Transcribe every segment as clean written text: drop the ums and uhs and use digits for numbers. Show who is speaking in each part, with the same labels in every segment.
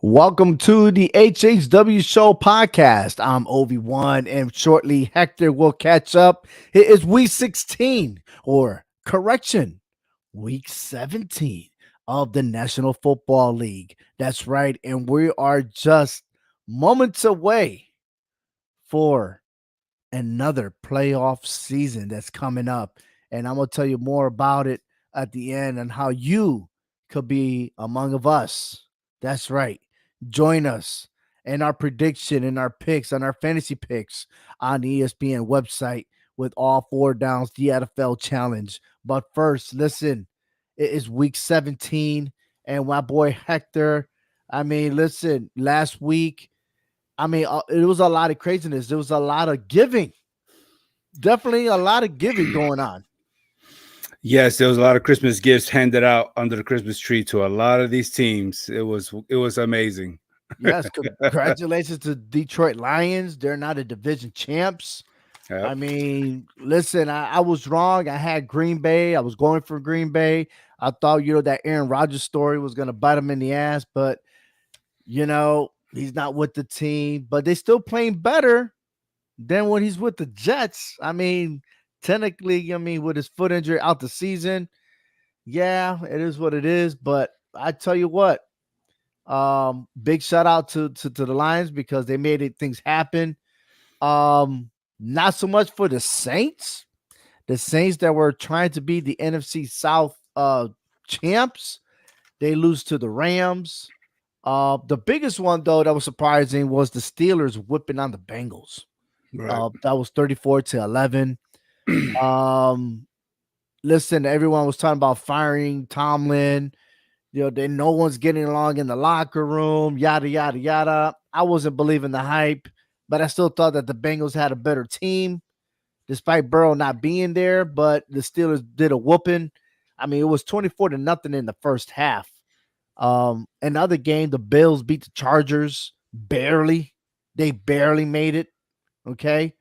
Speaker 1: Welcome to the HHW Show podcast. I'm Obi-Wan, and shortly Hector will catch up. It is week 16, or correction, week 17 of the National Football League. That's right, and we are just moments away for another playoff season that's coming up. And I'm going to tell you more about it at the end and how you could be among of us. That's right. Join us in our prediction and our picks and our fantasy picks on the ESPN website with all four downs, the NFL challenge. But first, listen, it is week 17 and my boy Hector. Listen, last week, it was a lot of craziness. There was a lot of giving. Definitely a lot of giving going on.
Speaker 2: Yes, there was a lot of Christmas gifts handed out under the Christmas tree to a lot of these teams. It was amazing.
Speaker 1: Yes, congratulations to Detroit Lions. They're now the division champs.
Speaker 2: Yep.
Speaker 1: Listen, I was wrong. I had Green Bay. I was going for Green Bay. I thought, that Aaron Rodgers story was going to bite him in the ass, but, he's not with the team. But they still playing better than when he's with the Jets. Technically, with his foot injury out the season, yeah, it is what it is. But I tell you what, big shout out to the Lions because they made things happen. Not so much for the Saints. The Saints that were trying to be the NFC South champs, they lose to the Rams. The biggest one though that was surprising was the Steelers whipping on the Bengals.
Speaker 2: Right.
Speaker 1: That was 34-11. Listen, everyone was talking about firing Tomlin. Then no one's getting along in the locker room, yada, yada, yada. I wasn't believing the hype, but I still thought that the Bengals had a better team, despite Burrow not being there, but the Steelers did a whooping. It was 24-0 in the first half. Another game, the Bills beat the Chargers barely. They barely made it. Okay.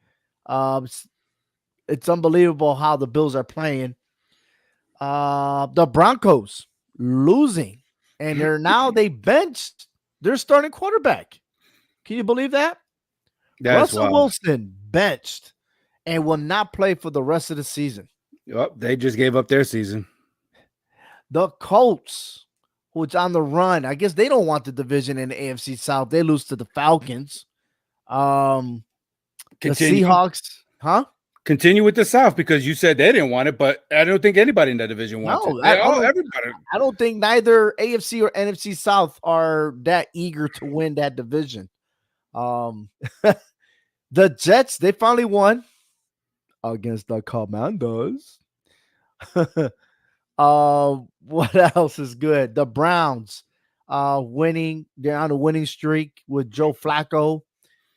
Speaker 1: It's unbelievable how the Bills are playing. The Broncos losing, and they benched their starting quarterback. Can you believe that?
Speaker 2: That's
Speaker 1: Russell
Speaker 2: wild.
Speaker 1: Wilson benched and will not play for the rest of the season.
Speaker 2: Yep, they just gave up their season.
Speaker 1: The Colts, which on the run, I guess they don't want the division in the AFC South. They lose to the Falcons. The Seahawks, huh?
Speaker 2: Continue with the South because you said they didn't want it, but I don't think anybody in that division wants it. Everybody.
Speaker 1: I don't think neither AFC or NFC South are that eager to win that division. The Jets, they finally won against the Commanders. What else is good? The Browns winning. They're on a winning streak with Joe Flacco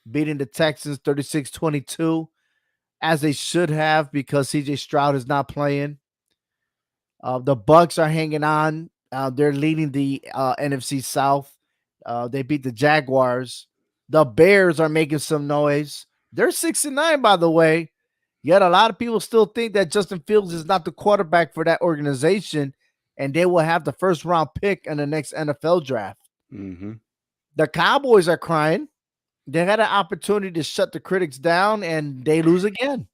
Speaker 1: beating the Texans 36-22. As they should have because CJ Stroud is not playing. The Bucks are hanging on. They're leading the NFC South. They beat the Jaguars. The Bears are making some noise. They're 6-9, by the way. Yet a lot of people still think that Justin Fields is not the quarterback for that organization, and they will have the first round pick in the next NFL draft.
Speaker 2: Mm-hmm.
Speaker 1: The Cowboys are crying. They had an opportunity to shut the critics down, and they lose again.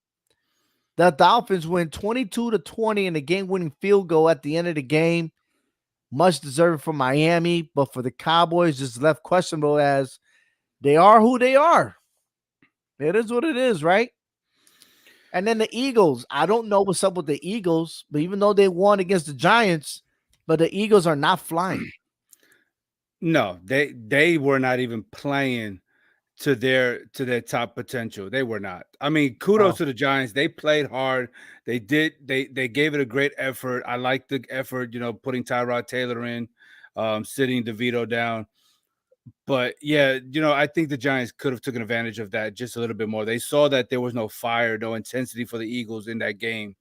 Speaker 1: The Dolphins win 22-20 in a game-winning field goal at the end of the game. Much deserved for Miami, but for the Cowboys, just left questionable as they are who they are. It is what it is, right? And then the Eagles. I don't know what's up with the Eagles, but even though they won against the Giants, but the Eagles are not flying.
Speaker 2: No, they were not even playing to their top potential. They were not. Kudos to the Giants. They played hard. They gave it a great effort. I like the effort, putting Tyrod Taylor in, sitting DeVito down. But yeah, I think the Giants could have taken advantage of that just a little bit more. They saw that there was no fire, no intensity for the Eagles in that game.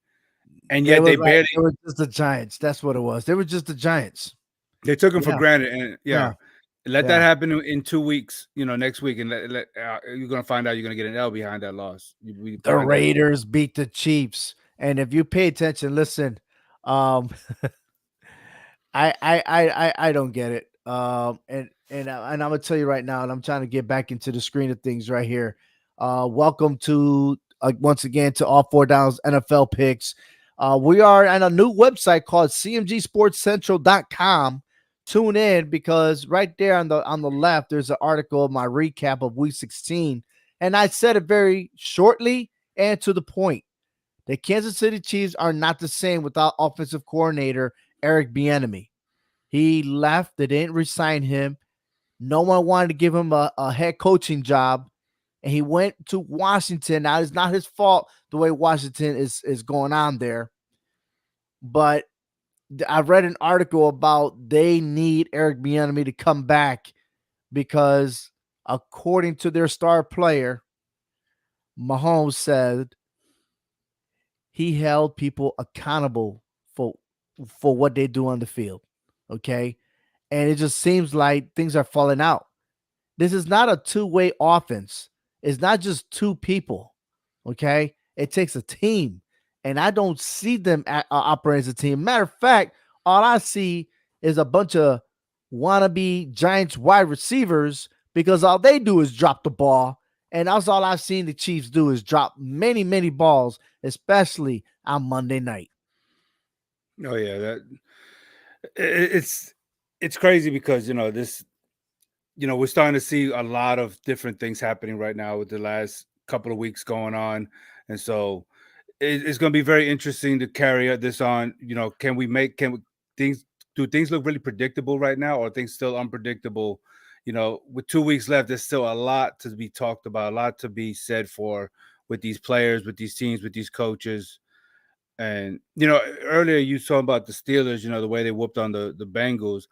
Speaker 2: And yet they were
Speaker 1: just the Giants. That's what it was. They were just the Giants.
Speaker 2: They took them for granted. And let that happen in 2 weeks, next week. And you're going to find out you're going to get an L behind that loss.
Speaker 1: The Raiders beat the Chiefs. And if you pay attention, listen, I don't get it. And I'm gonna tell you right now, and I'm trying to get back into the screen of things right here. Welcome to once again to All Four Downs NFL picks. We are on a new website called cmgsportscentral.com. Tune in because right there on the left, there's an article of my recap of Week 16, and I said it very shortly and to the point. The Kansas City Chiefs are not the same without offensive coordinator Eric Bieniemy. He left. They didn't resign him. No one wanted to give him a head coaching job, and he went to Washington. Now, it's not his fault the way Washington is going on there, but I read an article about they need Eric Bieniemy to come back because, according to their star player, Mahomes said he held people accountable for what they do on the field. Okay. And it just seems like things are falling out. This is not a two-way offense. It's not just two people. Okay. It takes a team. And I don't see them operating as a team. Matter of fact, all I see is a bunch of wannabe Giants wide receivers because all they do is drop the ball. And that's all I've seen the Chiefs do is drop many, many balls, especially on Monday night.
Speaker 2: Oh yeah, it's crazy because we're starting to see a lot of different things happening right now with the last couple of weeks going on, and so it's going to be very interesting to carry this on. Do things look really predictable right now, or are things still unpredictable? With 2 weeks left, there's still a lot to be talked about, a lot to be said for with these players, with these teams, with these coaches. And earlier you saw about the Steelers, the way they whooped on the Bengals.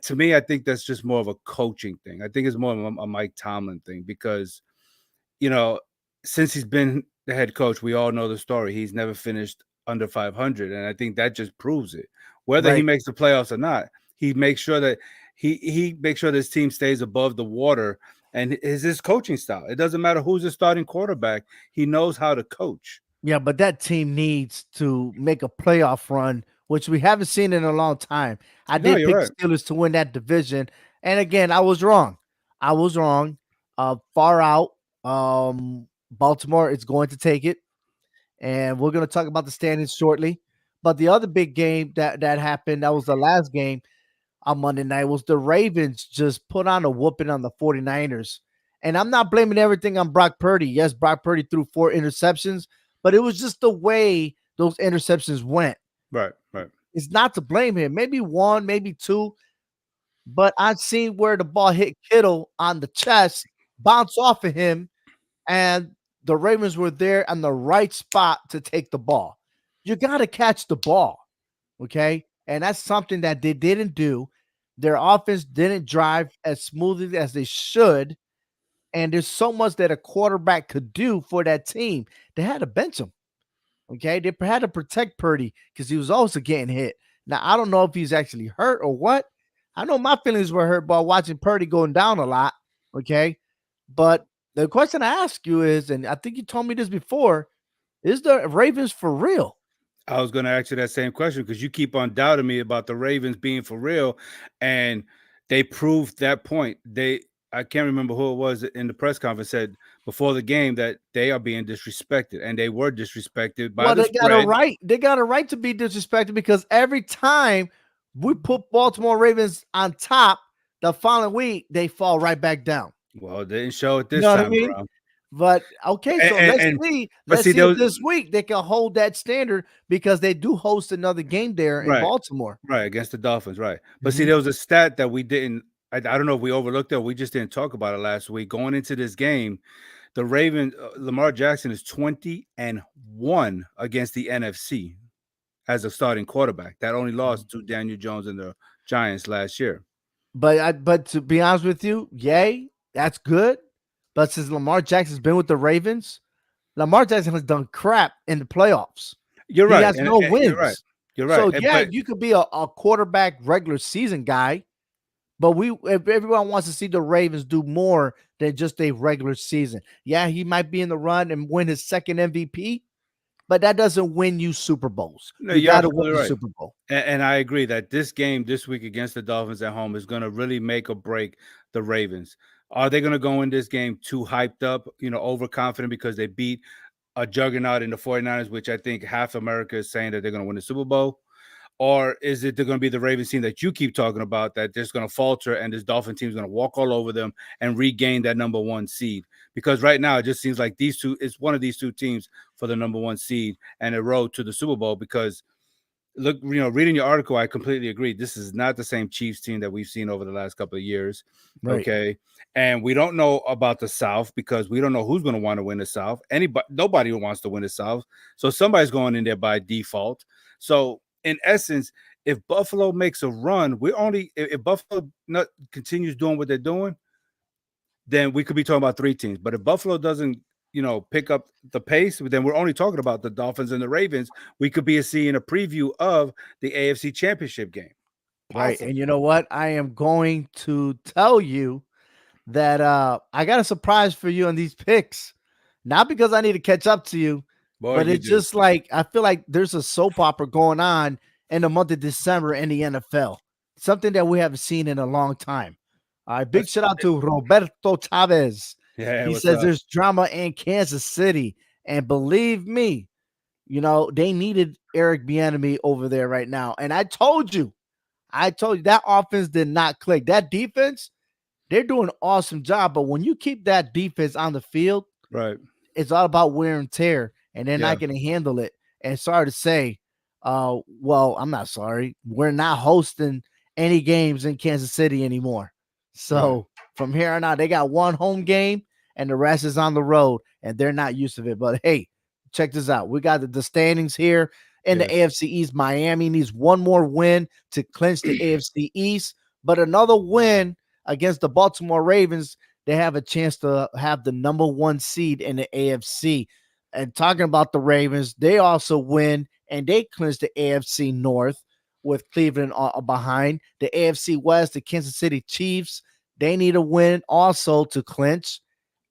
Speaker 2: To me, I think that's just more of a coaching thing. I think it's more of a Mike Tomlin thing because, since he's been the head coach, we all know the story. He's never finished under 500, and I think that just proves it. Whether he makes the playoffs or not, he makes sure that he makes sure this team stays above the water. And his coaching style. It doesn't matter who's the starting quarterback. He knows how to coach.
Speaker 1: Yeah, but that team needs to make a playoff run, which we haven't seen in a long time. I did pick the Steelers to win that division. And again, I was wrong. Far out. Baltimore is going to take it. And we're going to talk about the standings shortly. But the other big game that happened, that was the last game on Monday night, was the Ravens just put on a whooping on the 49ers. And I'm not blaming everything on Brock Purdy. Yes, Brock Purdy threw 4 interceptions, but it was just the way those interceptions went.
Speaker 2: Right.
Speaker 1: It's not to blame him. Maybe 1, maybe 2, but I've seen where the ball hit Kittle on the chest, bounce off of him, and the Ravens were there on the right spot to take the ball. You got to catch the ball, okay? And that's something that they didn't do. Their offense didn't drive as smoothly as they should. And there's so much that a quarterback could do for that team. They had to bench him. Okay. They had to protect Purdy because he was also getting hit. Now, I don't know if he's actually hurt or what. I know my feelings were hurt by watching Purdy going down a lot. Okay. But the question I ask you is, and I think you told me this before, is the Ravens for real?
Speaker 2: I was going to ask you that same question because you keep on doubting me about the Ravens being for real. And they proved that point. I can't remember who it was in the press conference said before the game that they are being disrespected, and they were disrespected by the spread.
Speaker 1: They got a right to be disrespected because every time we put Baltimore Ravens on top, the following week they fall right back down.
Speaker 2: Well, they didn't show it this time, bro.
Speaker 1: But okay, so let's see if this week they can hold that standard because they do host another game there in Baltimore.
Speaker 2: Right, against the Dolphins, right. But see, there was a stat that we didn't I don't know if we overlooked it or we just didn't talk about it last week. Going into this game, the Ravens, Lamar Jackson is 20-1 against the NFC as a starting quarterback. That only lost to Daniel Jones and the Giants last year.
Speaker 1: But to be honest with you, yay, that's good. But since Lamar Jackson's been with the Ravens, Lamar Jackson has done crap in the playoffs.
Speaker 2: You're right.
Speaker 1: He has no wins.
Speaker 2: You're right.
Speaker 1: So, yeah, you could be a quarterback regular season guy, but if everyone wants to see the Ravens do more than just a regular season. Yeah, he might be in the run and win his second MVP, but that doesn't win you Super Bowls.
Speaker 2: No,
Speaker 1: You
Speaker 2: you're
Speaker 1: got to win
Speaker 2: absolutely
Speaker 1: the
Speaker 2: right.
Speaker 1: Super Bowl.
Speaker 2: And I agree that this game this week against the Dolphins at home is going to really make or break the Ravens. Are they going to go in this game too hyped up, overconfident because they beat a juggernaut in the 49ers, which I think half America is saying that they're going to win the Super Bowl? Or is it they're going to be the Ravens team that you keep talking about that just going to falter and this Dolphin team is going to walk all over them and regain that number one seed? Because right now it just seems like it's one of these two teams for the number one seed and a road to the Super Bowl. Because look, reading your article, I completely agree. This is not the same Chiefs team that we've seen over the last couple of years.
Speaker 1: Right.
Speaker 2: Okay. And we don't know about the South because we don't know who's going to want to win the South. Nobody wants to win the South. So somebody's going in there by default. So in essence, if Buffalo makes a run, if Buffalo continues doing what they're doing, then we could be talking about three teams. But if Buffalo doesn't, pick up the pace, then we're only talking about the Dolphins and the Ravens. We could be seeing a preview of the AFC Championship game.
Speaker 1: Right. And you know what? I am going to tell you that I got a surprise for you on these picks. Not because I need to catch up to you,
Speaker 2: Boy,
Speaker 1: but
Speaker 2: you
Speaker 1: it's
Speaker 2: do.
Speaker 1: just like I feel like there's a soap opera going on in the month of December in the NFL. Something that we haven't seen in a long time. All right, big shout out to Roberto Chavez.
Speaker 2: Yeah,
Speaker 1: He
Speaker 2: what's
Speaker 1: says
Speaker 2: up?
Speaker 1: there's drama in Kansas City. And believe me, they needed Eric Bieniemy over there right now. And I told you that offense did not click. That defense, they're doing an awesome job. But when you keep that defense on the field,
Speaker 2: Right.
Speaker 1: it's all about wear and tear, and they're
Speaker 2: Yeah.
Speaker 1: not going to handle it. And sorry to say, well, I'm not sorry. We're not hosting any games in Kansas City anymore. So from here on out, they got one home game, and the rest is on the road, and they're not used to it. But hey, check this out. We got the standings here in the AFC East. Miami needs one more win to clinch the AFC East, but another win against the Baltimore Ravens, they have a chance to have the number one seed in the AFC. And talking about the Ravens, they also win and they clinch the AFC North with Cleveland behind. The AFC West, the Kansas City Chiefs, they need a win also to clinch.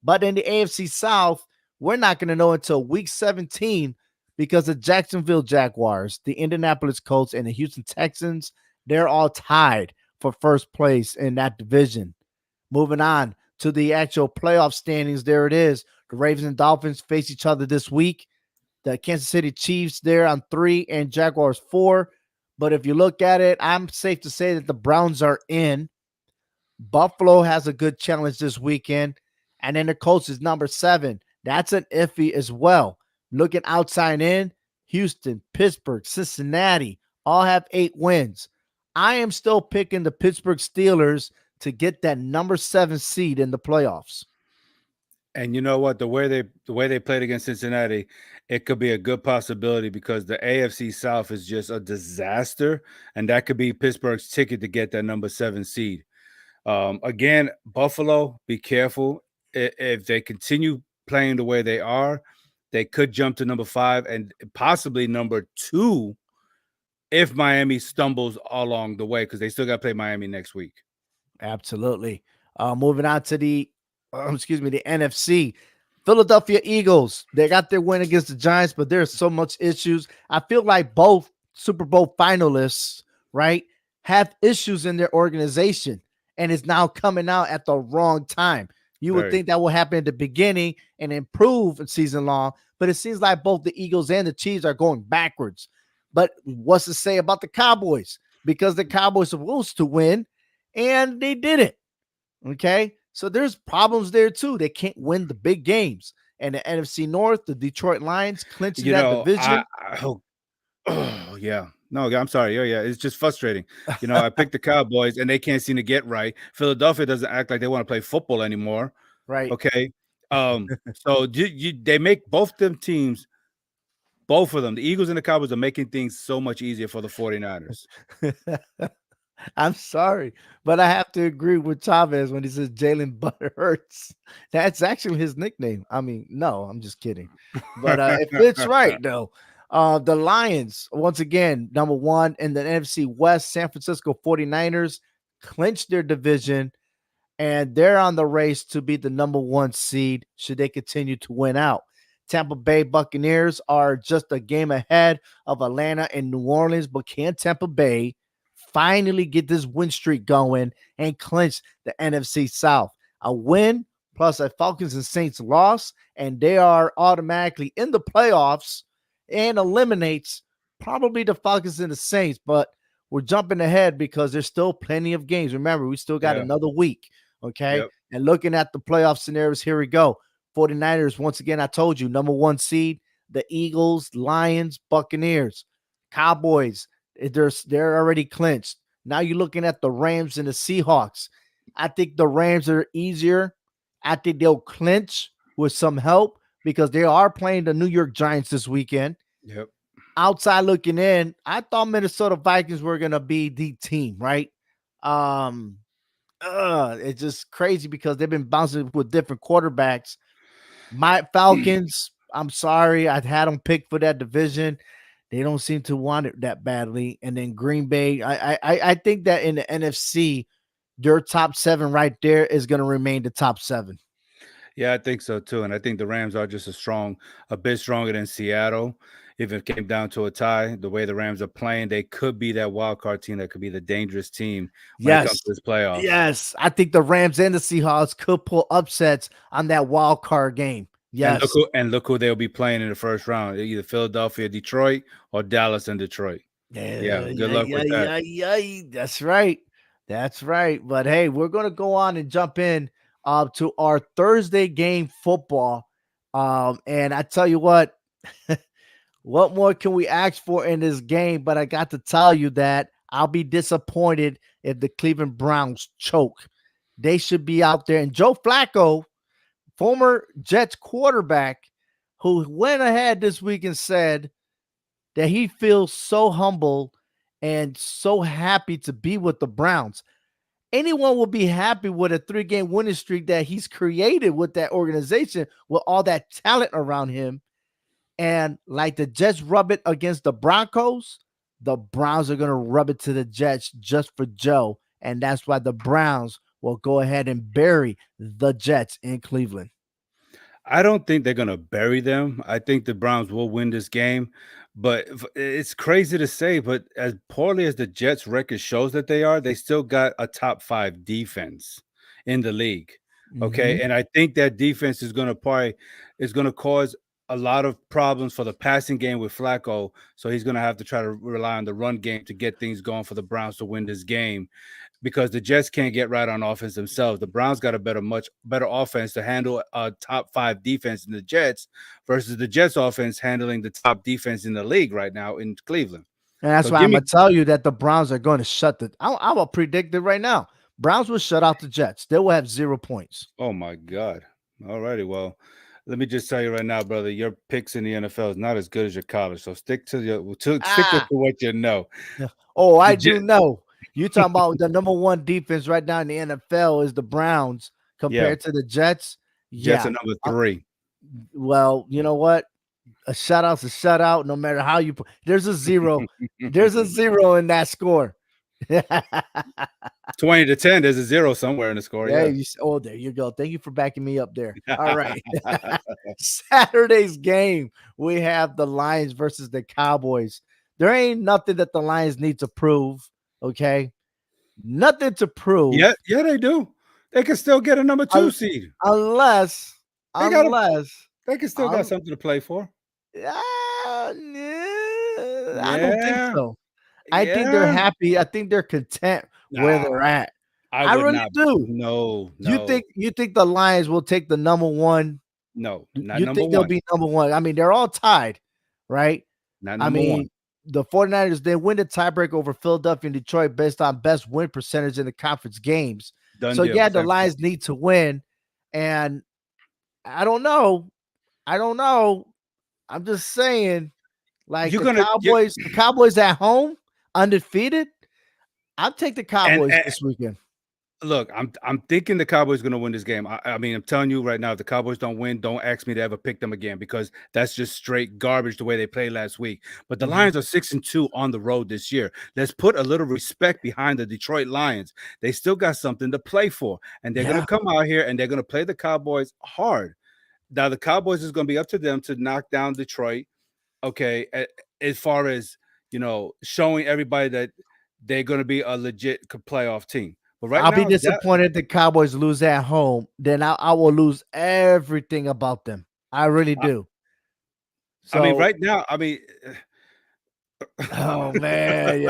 Speaker 1: But in the AFC South, we're not going to know until week 17 because the Jacksonville Jaguars, the Indianapolis Colts, and the Houston Texans, they're all tied for first place in that division. Moving on to the actual playoff standings, there it is. The Ravens and Dolphins face each other this week. The Kansas City Chiefs there on 3 and Jaguars 4. But if you look at it, I'm safe to say that the Browns are in. Buffalo has a good challenge this weekend. And then the Colts is number 7. That's an iffy as well. Looking outside in, Houston, Pittsburgh, Cincinnati all have 8 wins. I am still picking the Pittsburgh Steelers to get that number 7 seed in the playoffs.
Speaker 2: And you know what? The way they played against Cincinnati, it could be a good possibility because the AFC South is just a disaster, and that could be Pittsburgh's ticket to get that number 7 seed. Again, Buffalo, be careful. If they continue playing the way they are, they could jump to number 5 and possibly number 2 if Miami stumbles along the way, because they still got to play Miami next week.
Speaker 1: Absolutely. Moving on to the NFC. Philadelphia Eagles, they got their win against the Giants, but there's so much issues. I feel like both Super Bowl finalists, right, have issues in their organization, and it's now coming out at the wrong time. You would think that will happen at the beginning and improve season long, but it seems like both the Eagles and the Chiefs are going backwards. But what's to say about the Cowboys? Because the Cowboys are supposed to win, and they didn't. Okay, so there's problems there too. They can't win the big games. And the NFC North, the Detroit Lions clinching that division.
Speaker 2: Oh yeah. No, I'm sorry. Yeah. It's just frustrating. I picked the Cowboys and they can't seem to get right. Philadelphia doesn't act like they want to play football anymore.
Speaker 1: Right.
Speaker 2: Okay. So they make both them teams, both of them, the Eagles and the Cowboys, are making things so much easier for the 49ers.
Speaker 1: I'm sorry, but I have to agree with Chavez when he says Jalen Butterhurts. That's actually his nickname. I mean, no, I'm just kidding. But it fits right, though. The Lions, once again, number 1 in the NFC West, San Francisco 49ers clinched their division, and they're on the race to be the number 1 seed should they continue to win out. Tampa Bay Buccaneers are just a game ahead of Atlanta and New Orleans, but can Tampa Bay finally get this win streak going and clinch the NFC South? A win plus a Falcons and Saints loss, and they are automatically in the playoffs and eliminates probably the Falcons and the Saints, but we're jumping ahead because there's still plenty of games. Remember, we still got another week. Okay.
Speaker 2: Yep.
Speaker 1: And looking at the playoff scenarios, here we go. 49ers, once again, I told you, number one seed, the Eagles, Lions, Buccaneers, Cowboys, they're already clinched. Now you're looking at the Rams and the Seahawks. I think the Rams are easier. I think they'll clinch with some help because they are playing the New York Giants this weekend.
Speaker 2: Yep.
Speaker 1: Outside looking in, I thought Minnesota Vikings were gonna be the team, right? It's just crazy because they've been bouncing with different quarterbacks. My Falcons, I'm sorry, I had them picked for that division. They don't seem to want it that badly. And then Green Bay, I think that in the NFC, their top 7 right there is going to remain the top 7.
Speaker 2: Yeah, I think so too. And I think the Rams are just a bit stronger than Seattle. If it came down to a tie, the way the Rams are playing, they could be that wild card team that could be the dangerous team when it comes to this playoffs.
Speaker 1: Yes. I think the Rams and the Seahawks could pull upsets on that wild card game. Yes.
Speaker 2: And look who they'll be playing in the first round. Either Philadelphia, Detroit, or Dallas and Detroit. Yeah. Good luck with that.
Speaker 1: Yeah. That's right. That's right. But hey, we're going to go on and jump in to our Thursday game football. And I tell you what, what more can we ask for in this game? But I got to tell you that I'll be disappointed if the Cleveland Browns choke. They should be out there. And Joe Flacco, former Jets quarterback, who went ahead this week and said that he feels so humble and so happy to be with the Browns. Anyone will be happy with a 3-game winning streak that he's created with that organization, with all that talent around him. And like the Jets rub it against the Broncos, the Browns are going to rub it to the Jets just for Joe. And that's why the Browns will go ahead and bury the Jets in Cleveland.
Speaker 2: I don't think they're going to bury them. I think the Browns will win this game. But it's crazy to say, but as poorly as the Jets record shows that they are, they still got a top 5 defense in the league. Okay. And I think that defense is going to cause a lot of problems for the passing game with Flacco. So he's going to have to try to rely on the run game to get things going for the Browns to win this game, because the Jets can't get right on offense themselves. The Browns got a much better offense to handle a top 5 defense in the Jets versus the Jets offense handling the top defense in the league right now in Cleveland.
Speaker 1: And that's why I'm going to tell you that the Browns are going to shut I'm going to predict it right now. Browns will shut out the Jets. They will have 0 points.
Speaker 2: Oh, my God. All righty. Well, let me just tell you right now, brother, your picks in the NFL is not as good as your college. So stick with what you know.
Speaker 1: Oh, I do know. You talking about the number 1 defense right now in the NFL is the Browns compared to the Jets.
Speaker 2: Jets are number 3.
Speaker 1: Well, you know what? A shutout's a shutout. No matter how you put, there's a 0. There's a 0 in that score.
Speaker 2: 20-10. There's a 0 somewhere in the score.
Speaker 1: Yeah. There you go. Thank you for backing me up there. All right. Saturday's game, we have the Lions versus the Cowboys. There ain't nothing that the Lions need to prove. Okay. Nothing to prove.
Speaker 2: Yeah, they do. They can still get a number 2 seed.
Speaker 1: Unless
Speaker 2: they can still got something to play for.
Speaker 1: I don't think so. I think they're happy. I think they're content where they're at. I really do.
Speaker 2: No.
Speaker 1: You think the Lions will take the number 1?
Speaker 2: No,
Speaker 1: not you think they'll be number 1? I mean, they're all tied, right?
Speaker 2: Not number 1.
Speaker 1: The 49ers, they win the tiebreak over Philadelphia and Detroit based on best win percentage in the conference games. The Lions need to win. And I don't know. I'm just saying, like, the Cowboys at home, undefeated. I'll take the Cowboys this weekend.
Speaker 2: Look, I'm thinking the Cowboys are going to win this game. I mean, I'm telling you right now, if the Cowboys don't win, don't ask me to ever pick them again, because that's just straight garbage the way they played last week. But the Lions are 6-2 on the road this year. Let's put a little respect behind the Detroit Lions. They still got something to play for, and they're going to come out here and they're going to play the Cowboys hard. now the Cowboys is going to be up to them to knock down Detroit. Okay, as far as showing everybody that they're going to be a legit playoff team. But right
Speaker 1: I'll be
Speaker 2: now,
Speaker 1: disappointed the Cowboys lose at home. Then I will lose everything about them. I really do.
Speaker 2: I mean,
Speaker 1: So,
Speaker 2: right now, I mean,
Speaker 1: oh man,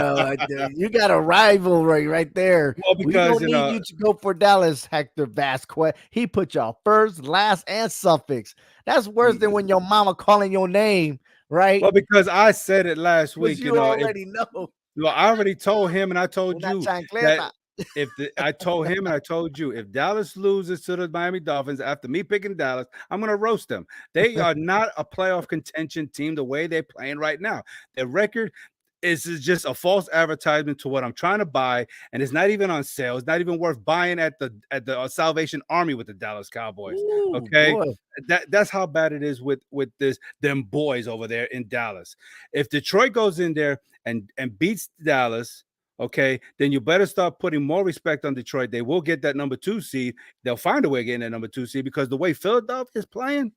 Speaker 1: you got a rivalry right there.
Speaker 2: well,
Speaker 1: We
Speaker 2: because
Speaker 1: don't need you to go for Dallas, Hector Vasquez. He put y'all first, last, and suffix. That's worse than when your mama calling your name, right?
Speaker 2: well, because I said it last
Speaker 1: Because
Speaker 2: week.
Speaker 1: you already know.
Speaker 2: Well, I already told him, and I told
Speaker 1: Una
Speaker 2: you that
Speaker 1: chancleta.
Speaker 2: I told him and I told you, if Dallas loses to the Miami Dolphins after me picking Dallas, I'm going to roast them. They are not a playoff contention team the way they're playing right now. Their record is just a false advertisement to what I'm trying to buy, and it's not even on sale. It's not even worth buying at the Salvation Army with the Dallas Cowboys.
Speaker 1: Ooh,
Speaker 2: Okay,
Speaker 1: boy.
Speaker 2: that's how bad it is with them boys over there in Dallas. If Detroit goes in there and beats Dallas, okay, then you better start putting more respect on Detroit. They will get that number 2 seed. They'll find a way of getting that number 2 seed because the way Philadelphia is playing,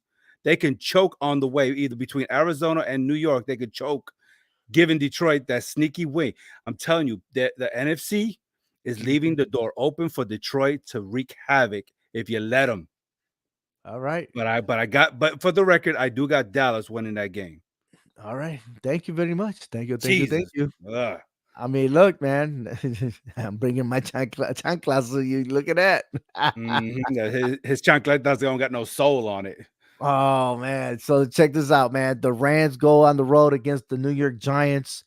Speaker 2: they can choke on the way, either between Arizona and New York. They could choke, giving Detroit that sneaky win. I'm telling you, the NFC is leaving the door open for Detroit to wreak havoc if you let them.
Speaker 1: All right.
Speaker 2: But for the record, I do got Dallas winning that game.
Speaker 1: All right. Thank you very much. Thank you.
Speaker 2: Jesus.
Speaker 1: Ugh. I mean, look, man, I'm bringing my chanclas. So you look at that.
Speaker 2: His chancletas don't got no soul on it.
Speaker 1: Oh man. So check this out, man. The Rams go on the road against the New York Giants.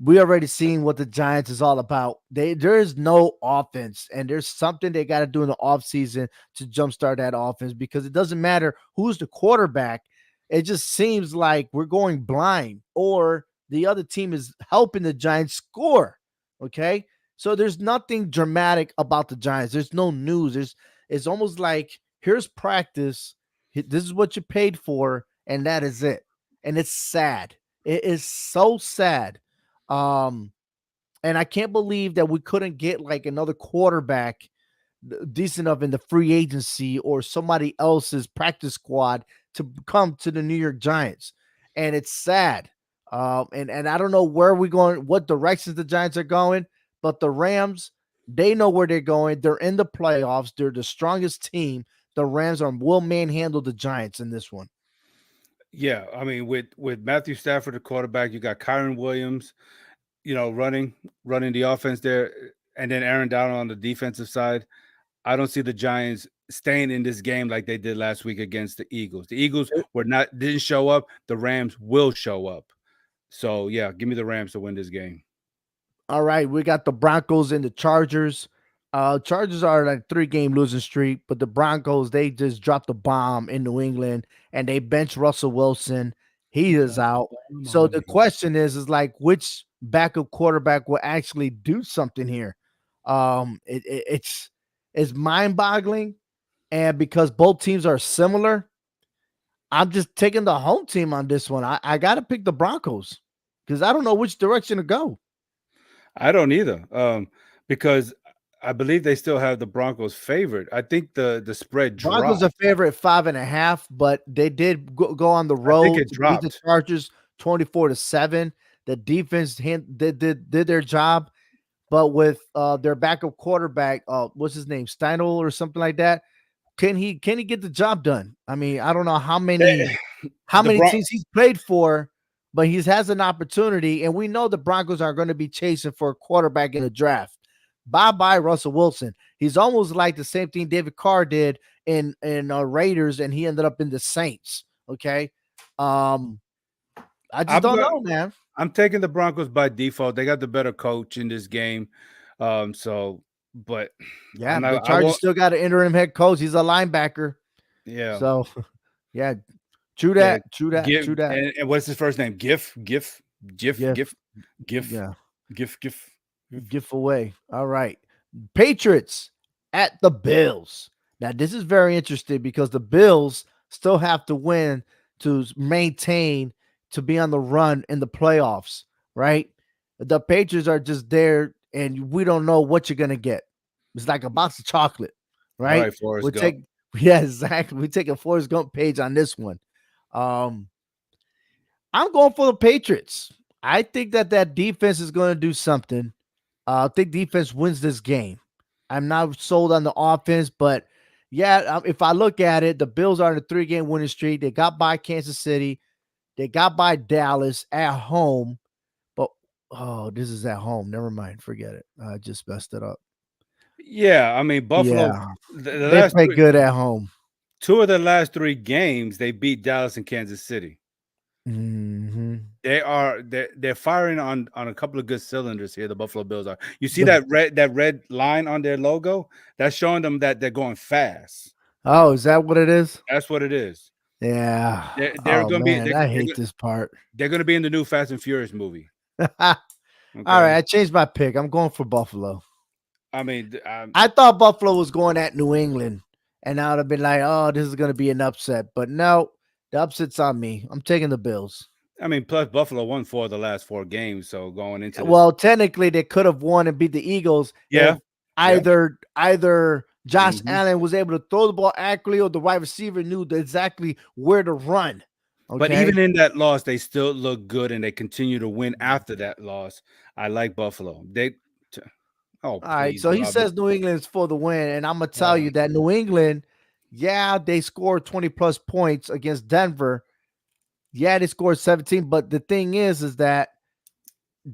Speaker 1: We already seen what the Giants is all about. There is no offense, and there's something they got to do in the offseason to jumpstart that offense, because it doesn't matter who's the quarterback. It just seems like we're going blind, or the other team is helping the Giants score. Okay. So there's nothing dramatic about the Giants. There's no news. It's almost like, here's practice. This is what you paid for, and that is it. And it's sad. It is so sad. And I can't believe that we couldn't get like another quarterback decent enough in the free agency or somebody else's practice squad to come to the New York Giants. And it's sad. And I don't know where we're going, what directions the Giants are going, but the Rams, they know where they're going. They're in the playoffs. They're the strongest team. The Rams will manhandle the Giants in this one.
Speaker 2: Yeah, I mean, with Matthew Stafford, the quarterback, you got Kyron Williams, running the offense there, and then Aaron Donald on the defensive side. I don't see the Giants staying in this game like they did last week against the Eagles. The Eagles didn't show up. The Rams will show up. So yeah, give me the Rams to win this game.
Speaker 1: All right, we got the Broncos and the Chargers. Chargers are like 3-game losing streak, but the Broncos, they just dropped the bomb in New England and they bench Russell Wilson. He is out. So the question is like, which backup quarterback will actually do something here? It's mind-boggling, and because both teams are similar, I'm just taking the home team on this one. I got to pick the Broncos because I don't know which direction to go.
Speaker 2: I don't either, because I believe they still have the Broncos favored. I think the spread dropped.
Speaker 1: Broncos are favorite 5.5, but they did go on the road to beat the Chargers 24-7. The defense did their job, but with their backup quarterback, what's his name, Steinel or something like that, can he get the job done? I mean, I don't know how many teams he's played for, but he has an opportunity, and we know the Broncos are going to be chasing for a quarterback in the draft. Bye-bye, Russell Wilson. He's almost like the same thing David Carr did in Raiders, and he ended up in the Saints. Okay. I just don't know, man.
Speaker 2: I'm taking the Broncos by default. They got the better coach in this game. But
Speaker 1: yeah, the Chargers still got an interim head coach. He's a linebacker.
Speaker 2: Yeah.
Speaker 1: So yeah, true that. True that.
Speaker 2: And what's his first name? Giff.
Speaker 1: Yeah.
Speaker 2: Giff
Speaker 1: away. All right. Patriots at the Bills. Now, this is very interesting because the Bills still have to win to maintain, to be on the run in the playoffs, right? The Patriots are just there, and we don't know what you're going to get. It's like a box of chocolate, right?
Speaker 2: All right,
Speaker 1: Yeah, exactly. We take a Forrest Gump page on this one. Um, I'm going for the Patriots. I think that defense is going to do something. I think defense wins this game. I'm not sold on the offense, but yeah, if I look at it, the Bills are in a 3-game winning streak. They got by Kansas City. They got by Dallas at home. But oh, this is at home. Never mind. Forget it. I just messed it up.
Speaker 2: Yeah, I mean Buffalo.
Speaker 1: Yeah,
Speaker 2: The
Speaker 1: they
Speaker 2: last
Speaker 1: play good at home.
Speaker 2: two of the last 3 games, they beat Dallas and Kansas City.
Speaker 1: Hmm.
Speaker 2: They're firing on a couple of good cylinders here. The Buffalo Bills are. You see
Speaker 1: The
Speaker 2: that red line on their logo? That's showing them that they're going fast.
Speaker 1: Oh, is that what it is?
Speaker 2: That's what it is.
Speaker 1: Yeah.
Speaker 2: They're
Speaker 1: Oh
Speaker 2: going to be
Speaker 1: man, I hate this part.
Speaker 2: they're going to be in the new Fast and Furious movie.
Speaker 1: All
Speaker 2: Okay.
Speaker 1: right, I changed my pick. I'm going for Buffalo.
Speaker 2: I mean,
Speaker 1: I thought Buffalo was going at New England, and I would have been like, "Oh, this is going to be an upset." But no, the upset's on me. I'm taking the Bills.
Speaker 2: plus Buffalo won 4 of the last 4 games, so going into this,
Speaker 1: Well, technically, they could have won and beat the Eagles
Speaker 2: yeah,
Speaker 1: if
Speaker 2: yeah.
Speaker 1: either Josh
Speaker 2: Mhm.
Speaker 1: Allen was able to throw the ball accurately, or the wide receiver knew exactly where to run.
Speaker 2: But
Speaker 1: Okay.
Speaker 2: even in that loss, they still look good, and they continue to win after that loss. I like Buffalo. Oh,
Speaker 1: All right,
Speaker 2: please,
Speaker 1: so he
Speaker 2: Robbie.
Speaker 1: says New England's for the win, and I'm gonna tell you that New England, yeah, they scored 20 plus points against Denver. Yeah, they scored 17, but the thing is that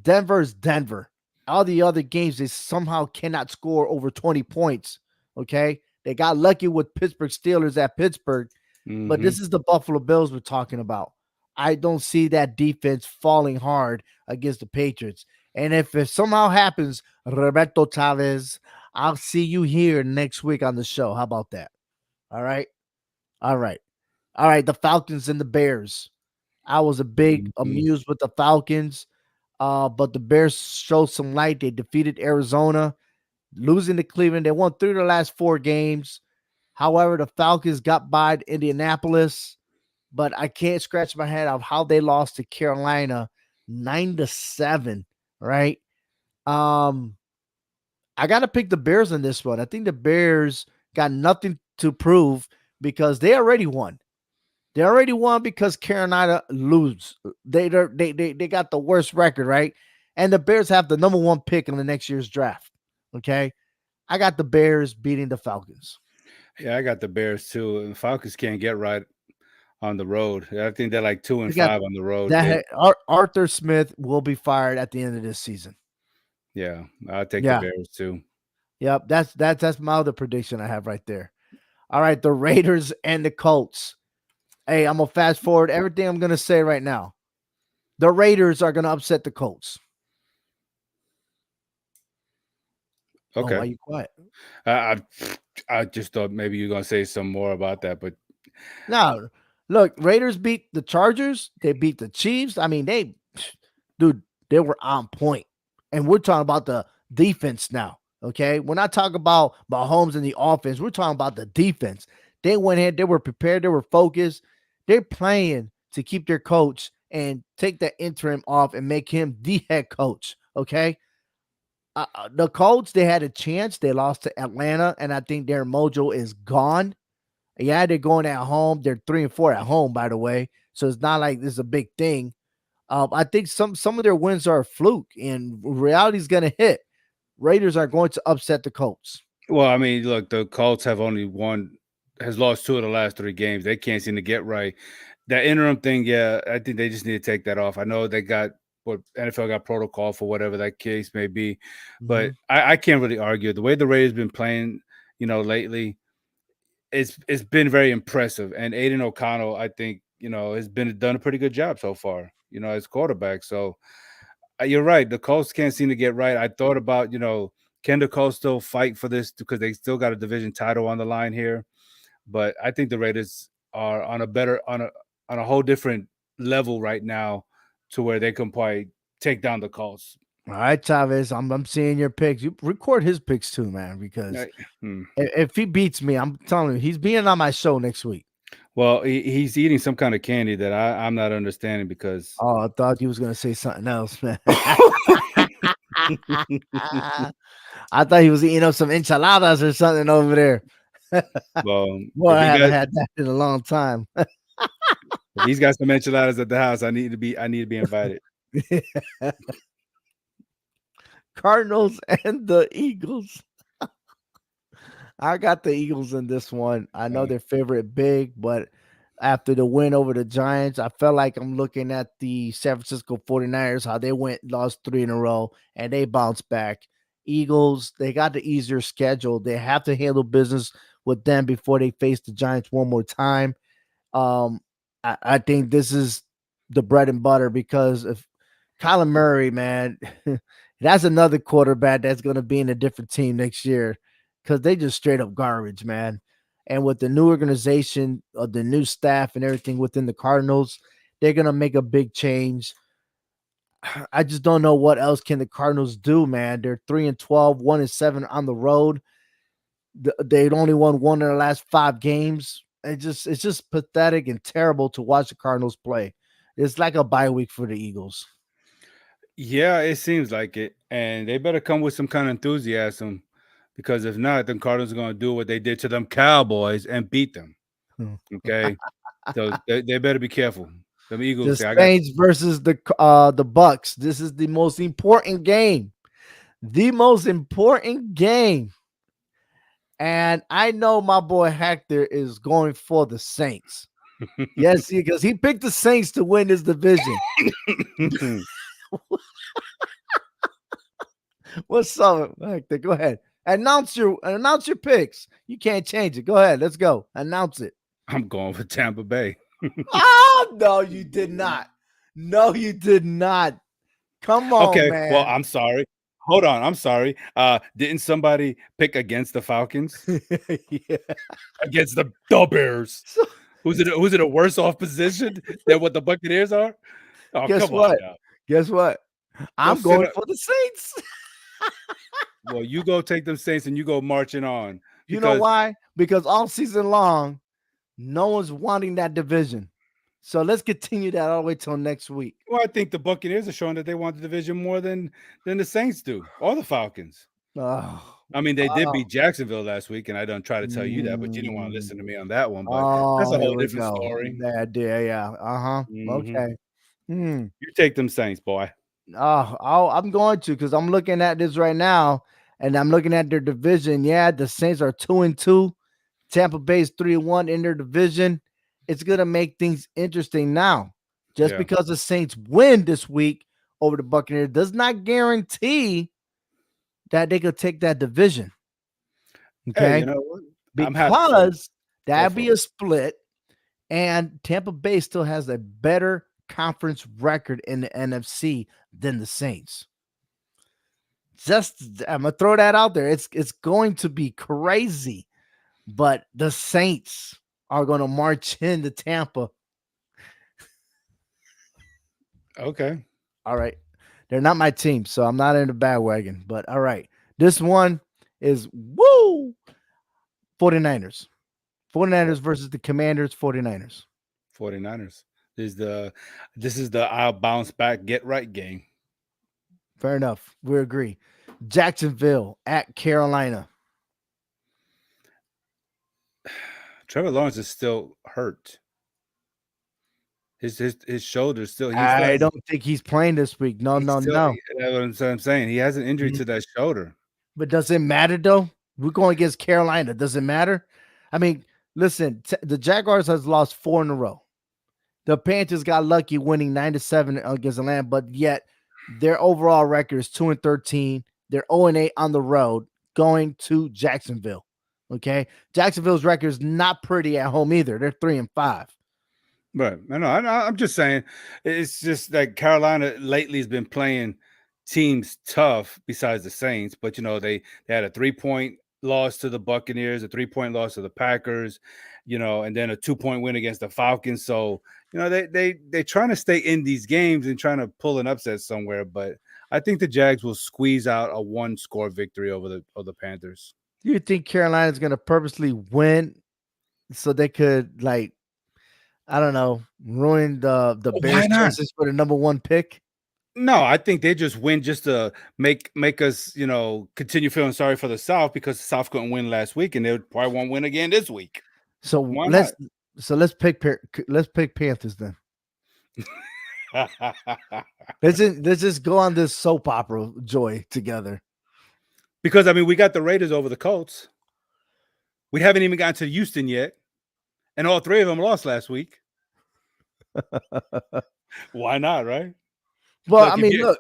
Speaker 1: Denver's Denver. All the other games, they somehow cannot score over 20 points. Okay, they got lucky with Pittsburgh Steelers at Pittsburgh, but
Speaker 2: Mhm.
Speaker 1: this is the Buffalo Bills we're talking about. I don't see that defense falling hard against the Patriots. And if it somehow happens, Roberto Chavez, I'll see you here next week on the show. How about that? All right. All right. All right. The Falcons and the Bears. I was a big
Speaker 2: Mhm.
Speaker 1: amused with the Falcons, but the Bears showed some light. They defeated Arizona, losing to Cleveland. They won 3 of the last 4 games. However, the Falcons got by Indianapolis, but I can't scratch my head of how they lost to Carolina 9-7. Right? Um, I gotta pick the Bears in this one. I think the Bears got nothing to prove because they already won. They already won because Carolina lose. They got the worst record, right? And the Bears have the number 1 pick in the next year's draft. Okay, I got the Bears beating the Falcons.
Speaker 2: Yeah, I got the Bears too. And Falcons can't get right on the road. I think they're like 2
Speaker 1: They
Speaker 2: and
Speaker 1: got
Speaker 2: 5 on the road.
Speaker 1: that Arthur Smith will be fired at the end of this season.
Speaker 2: Yeah, I'll take the
Speaker 1: Yeah,
Speaker 2: Bears too.
Speaker 1: yep. That's my other prediction I have right there. All right, the Raiders and the Colts. Hey, I'm gonna fast forward everything I'm gonna say right now. The Raiders are gonna upset the Colts. Oh, why
Speaker 2: Okay.
Speaker 1: you quiet?
Speaker 2: I I, I just thought maybe you're gonna say some more about that, but
Speaker 1: No, look, Raiders beat the Chargers. They beat the Chiefs. I mean, dude, they were on point. And we're talking about the defense now. Okay, we're not talking about Mahomes and the offense. We're talking about the defense. They went in. They were prepared. They were focused. They're playing to keep their coach and take the interim off and make him the head coach. Okay. The Colts, they had a chance. They lost to Atlanta, and I think their mojo is gone. Yeah, they're going at home. They're 3-4 at home, by the way. So it's not like this is a big thing. I think some of their wins are a fluke, and reality's going to hit. Raiders are going to upset the Colts.
Speaker 2: well, I mean, look, the Colts have only has lost 2 of the last 3 games. They can't seem to get right. That interim thing, yeah, I think they just need to take that off. I know they got what NFL got protocol for whatever that case may be, but
Speaker 1: Mhm.
Speaker 2: I can't really argue the way the Raiders been playing. Lately, it's been very impressive. And Aiden O'Connell, I think, has been done a pretty good job so far. As quarterback. So you're right. The Colts can't seem to get right. I thought about, can the Colts still fight for this because they still got a division title on the line here? But I think the Raiders are on a whole different level right now to where they can probably take down the Colts.
Speaker 1: All right, Chavez, I'm seeing your picks. You record his picks too, man, because
Speaker 2: Uh, hmm.
Speaker 1: if he beats me, I'm telling you, he's being on my show next week.
Speaker 2: Well, he's eating some kind of candy that I'm not understanding because
Speaker 1: Oh, I thought he was going to say something else, man. I thought he was eating up some enchiladas or something over there.
Speaker 2: Well,
Speaker 1: Well,
Speaker 2: if
Speaker 1: I
Speaker 2: he
Speaker 1: haven't
Speaker 2: got
Speaker 1: had that in a long time.
Speaker 2: if he's got some enchiladas at the house, I need to be invited.
Speaker 1: Cardinals and the Eagles. I got the Eagles in this one. I know
Speaker 2: Uh,
Speaker 1: they're favorite big, but after the win over the Giants, I felt like I'm looking at the San Francisco 49ers, how they lost 3 in a row, and they bounced back. Eagles, they got the easier schedule. They have to handle business with them before they face the Giants one more time. Um, I think this is the bread and butter because if Kyler Murray, man, that's another quarterback that's going to be in a different team next year because they just straight up garbage, man. And with the new organization, the new staff, and everything within the Cardinals, they're going to make a big change. I just don't know what else can the Cardinals do, man. They're 3-12, 1-7 on the road. They'd only won one in the last 5 games. It's just pathetic and terrible to watch the Cardinals play. It's like a bye week for the Eagles.
Speaker 2: yeah, it seems like it, and they better come with some kind of enthusiasm, because if not, the Cardinals are going to do what they did to them Cowboys and beat them.
Speaker 1: Hmm.
Speaker 2: Okay, so they better be careful. The
Speaker 1: The
Speaker 2: Eagles say, "I got."
Speaker 1: Saints versus the Bucks. This is the most important game. The most important game. And I know my boy Hector is going for the Saints. Yes, because he picked the Saints to win this division. What's up, Hector? Go ahead. Announce your picks. You can't change it. Go ahead. Let's go. Announce it.
Speaker 2: I'm going for Tampa Bay.
Speaker 1: Oh, no, you did not. No, you did not. Come on,
Speaker 2: Okay, well,
Speaker 1: man.
Speaker 2: I'm sorry. Hold on, I'm sorry. Didn't somebody pick against the Falcons?
Speaker 1: Yeah.
Speaker 2: Against the Bears?
Speaker 1: So,
Speaker 2: Who's it a worse off position than what the Buccaneers are? Oh,
Speaker 1: guess
Speaker 2: come on
Speaker 1: what?
Speaker 2: now.
Speaker 1: Guess what?
Speaker 2: Go
Speaker 1: I'm
Speaker 2: sit
Speaker 1: going
Speaker 2: up.
Speaker 1: for the Saints.
Speaker 2: Well, you go take them Saints and you go marching on,
Speaker 1: You know
Speaker 2: because
Speaker 1: why? Because all season long, no one's wanting that division. So let's continue that all the way till next week.
Speaker 2: well, I think the Buccaneers are showing that they want the division more than the Saints do, or the Falcons.
Speaker 1: Oh,
Speaker 2: I mean, they did
Speaker 1: oh,
Speaker 2: beat Jacksonville last week, and I don't try to tell you that, but you didn't want to
Speaker 1: mm,
Speaker 2: listen to me on that one. But that's
Speaker 1: oh,
Speaker 2: a
Speaker 1: here
Speaker 2: whole
Speaker 1: we
Speaker 2: different
Speaker 1: go.
Speaker 2: story.
Speaker 1: Yeah. Uh-huh.
Speaker 2: Mhm.
Speaker 1: Okay. Hmm.
Speaker 2: You take them Saints, boy.
Speaker 1: I'm going to because I'm looking at this right now, and I'm looking at their division. Yeah, the Saints are 2-2. Tampa Bay's 3-1 in their division. It's gonna make things interesting now. Just
Speaker 2: Yeah.
Speaker 1: because the Saints win this week over the Buccaneers does not guarantee that they could take that division.
Speaker 2: Hey, you
Speaker 1: Okay,
Speaker 2: know what? I'm happy for you.
Speaker 1: because
Speaker 2: Go
Speaker 1: that'd
Speaker 2: for
Speaker 1: be
Speaker 2: it.
Speaker 1: a split, and Tampa Bay still has a better conference record in the NFC than the Saints. Just I'm gonna throw that out there. It's going to be crazy, but the Saints are going to march into Tampa.
Speaker 2: Okay.
Speaker 1: All right, they're not my team, so I'm not in the bandwagon. But all right, this one is 49ers. 49ers versus the Commanders. 49ers.
Speaker 2: 49ers. This is the I'll bounce back, get right game.
Speaker 1: Fair enough. We agree. Jacksonville at Carolina.
Speaker 2: Trevor Lawrence is still hurt. His shoulder still he still
Speaker 1: I
Speaker 2: has
Speaker 1: don't think he's playing this week. No,
Speaker 2: he's
Speaker 1: no,
Speaker 2: still
Speaker 1: no.
Speaker 2: that's what I'm saying. He has an injury
Speaker 1: Mhm.
Speaker 2: to that shoulder.
Speaker 1: But does it matter though? We're going against Carolina. Does it matter? I mean, listen, the Jaguars has lost 4 in a row. The Panthers got lucky winning 9-7 against Atlanta, but yet their overall record is 2-13. They're 0-8 on the road going to Jacksonville. Okay. Jacksonville's record is not pretty at home either. They're 3-5.
Speaker 2: Right. I know. I'm just saying, it's just like Carolina lately has been playing teams tough besides the Saints, but they had a 3-point loss to the Buccaneers, a 3-point loss to the Packers, and then a 2-point win against the Falcons. So, they're trying to stay in these games and trying to pull an upset somewhere, but I think the Jags will squeeze out a 1-score victory over the Panthers.
Speaker 1: Do you think Carolina's going to purposely win so they could, I don't know, ruin the
Speaker 2: Why
Speaker 1: Bears'
Speaker 2: not?
Speaker 1: chances for the number 1 pick?
Speaker 2: No, I think they just win just to make us, continue feeling sorry for the South because the South couldn't win last week, and they probably won't win again this week.
Speaker 1: So
Speaker 2: Why
Speaker 1: let's
Speaker 2: not?
Speaker 1: let's pick Panthers then. Let's just go on this soap opera joy together.
Speaker 2: Because I mean, we got the Raiders over the Colts. We haven't even gotten to Houston yet, and all three of them lost last week. Why not, right?
Speaker 1: Well,
Speaker 2: Look,
Speaker 1: I mean, look,